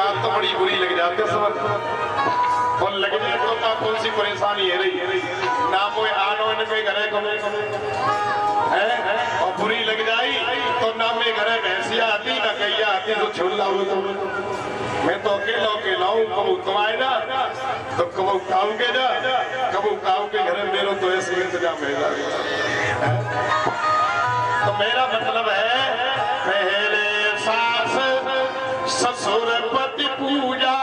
बात तो बड़ी बुरी लग जाती है समझ, और लगने तो का कौन सी परेशानी है रही ना मोए आनो इनके घरे है और बुरी लग जाई तो ना में घरे भैंसिया आती ना गैया आती तो छोड़ लाऊं तो मैं तो अकेला हूँ। कबू तुम आए ना तो कबू काऊ के जा, कबू काऊ के घरे मेरो तो ऐसे इंतजाम है। तो मेरा मतलब है पहले सास ससुर पति पूजा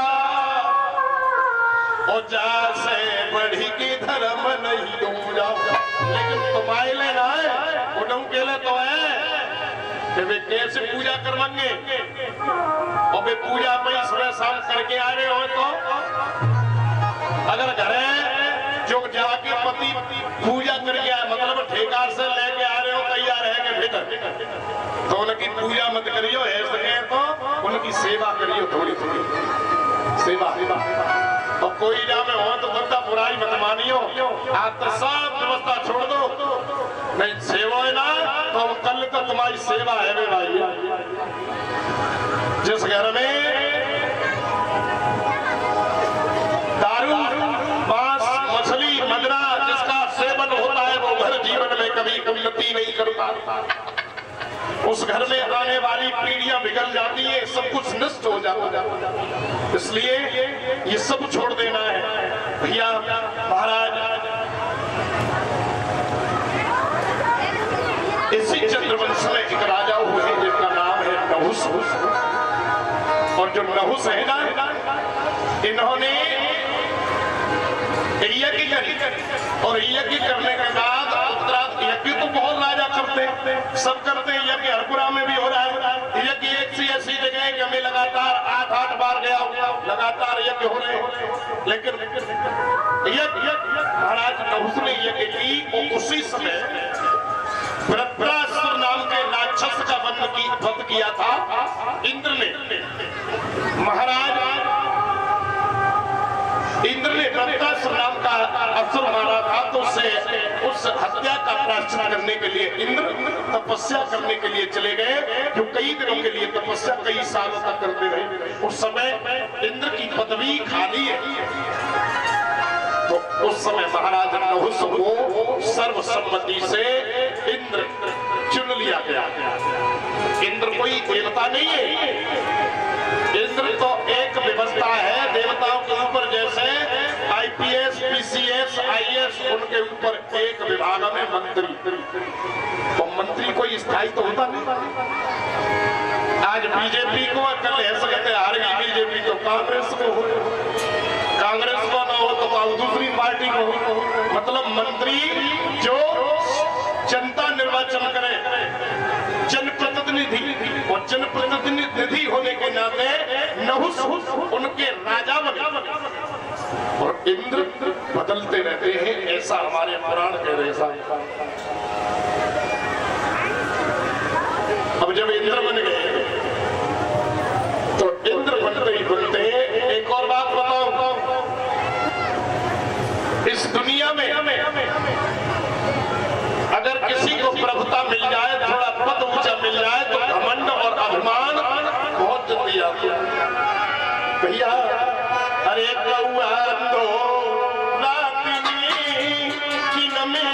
और जा से बढ़ी की धर्म नहीं दूजा। लेकिन तुम्हारे लिए ना है उठम के लिए तो है कि वे कैसे पूजा करवाएंगे और वे पूजा में सुबह शाम करके आ रहे हो तो अगर घरे जो जाके पति पूजा करके आए मतलब ठेकार से लेके आ रहे हो तैयार है कि भीतर तो उनकी पूजा मत करियो, ऐसे तो उनकी सेवा करियो, थोड़ी थोड़ी सेवा। तो कोई जामे हो तो बंदा बुराई मत मानियो, आप तो सब व्यवस्था छोड़ दो, नहीं सेवा है ना तो कल तो तुम्हारी सेवा है वे भाई। जिस घर में दारू मांस मछली मदिरा जिसका सेवन होता है वो घर जीवन में कभी उन्नति नहीं करता, उस घर में आने वाली पीढ़ियां बिगड़ जाती है, सब कुछ नष्ट हो जाता है। इसलिए ये सब छोड़ देना है भैया। महाराज इसी चंद्रवंश में एक राजा हुए जिनका नाम है नहुस, और जो नहुस है ना इन्होंने यज्ञ करी और यज्ञ करने के बाद यज्ञ तो बहुत राजा करते हैं, सब करते हैं यज्ञ, हरपुरा में भी हो रहा है यज्ञ। एक सी ऐसी जगह है कि हमें लगातार 8 बार गया लगातार यज्ञ हो रहे हैं, लेकिन यज्ञ महाराज नहुस ने यज्ञ की उसी समय वृत्रासुर नाम के राक्षस का वध किया था इंद्र ने। महाराज इंद्र ने वृत्रासुर नाम का असुर मारा था, तो उस हत्या का प्रायश्चित करने के लिए इंद्र तपस्या करने के लिए चले गए, जो कई दिनों के लिए तपस्या कई सालों तक करते रहे। उस समय इंद्र की पदवी खाली है, तो उस समय महाराज नहुस को सर्वसम्मति से इंद्र चुन लिया गया। इंद्र कोई देवता नहीं है, इंद्र तो एक व्यवस्था है देवताओं के ऊपर, जैसे आईपीएस पीसीएस आईएएस उनके ऊपर एक विभाग में मंत्री, तो मंत्री कोई स्थायी तो होता नहीं। आज बीजेपी को कल ऐसा कहते हार गई बीजेपी तो कांग्रेस को हो, कांग्रेस को ना हो तो दूसरी पार्टी को हो। मतलब मंत्री जो जनता निर्वाचन करे, जनप्रतिनिधि, और जनप्रतिनिधि होने के नाते नहुस उनके राजा बने और इंद्र बदलते रहते हैं, ऐसा हमारे पुराण कह रहे हैं। अब जब इंद्र बन गए तो इंद्र बनते ही बनते एक और बात बताओ, इस दुनिया में अगर किसी को प्रभुता मिल जाए, थोड़ा पद ऊंचा मिल जाए तो घमंड और अभिमान बहुत जल्दी आती है भैया। अरे कौआ दो रातिनी की नमी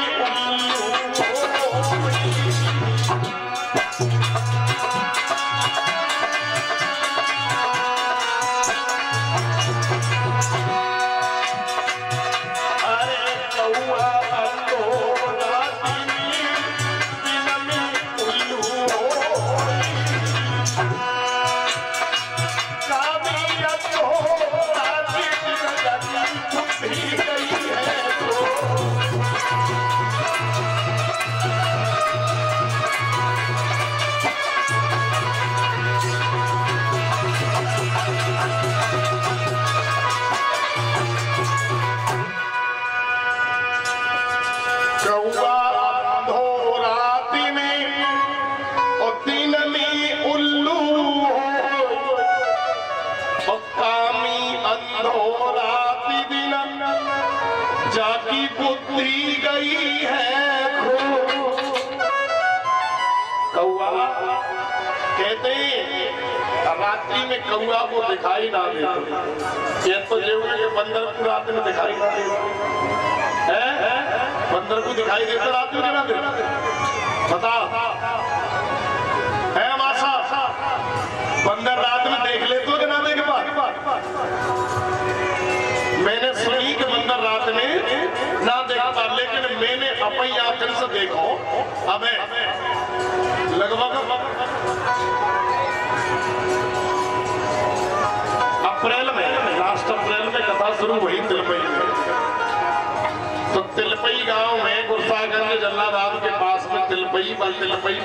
जाकी बुद्धि गई है खो। कौआ कहते रात्रि में कौआ को दिखाई ना दे, ये तो जेवने के बंदर को रात में दिखाई ना दे, बंदर को दिखाई देता रात में ना दे, बता है मासा बंदर रात में देख ले तो ना देख पा। मैंने सुनी कि बंदर रात में ना देख पा, लेकिन मैंने अपनी आंखों से देखो अबे लगभग अप्रैल में, लास्ट अप्रैल में कथा शुरू हुई तिलपई में। तो तिलपई गांव में गुरसागंज जल्लाबाद के पास में तिलपई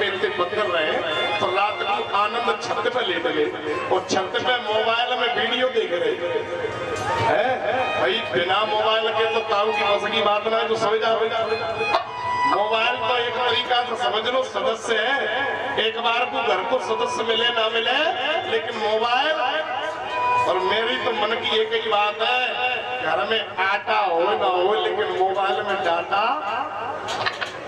में इतने बंदर रहे तो रात को आनंद छत पे लेट गए और छत पे मोबाइल में वीडियो देख रहे हैं भाई। बिना मोबाइल के तो ताऊ की बस की बात ना, तो समझ आओ। मोबाइल तो एक तरीका से समझ लो सदस्य है, एक बार को घर को सदस्य मिले ना मिले, लेकिन मोबाइल और मेरी तो मन की एक ही बात है, घर में आटा हो ना हो लेकिन मोबाइल में डाटा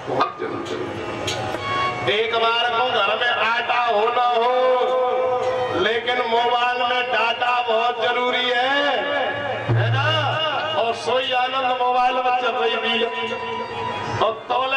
बहुत जरूरी है। एक बार को घर में आटा हो ना हो लेकिन मोबाइल में डाटा बहुत जरूरी है ना। और सोई आनंद मोबाइल में चल रही थी और तौल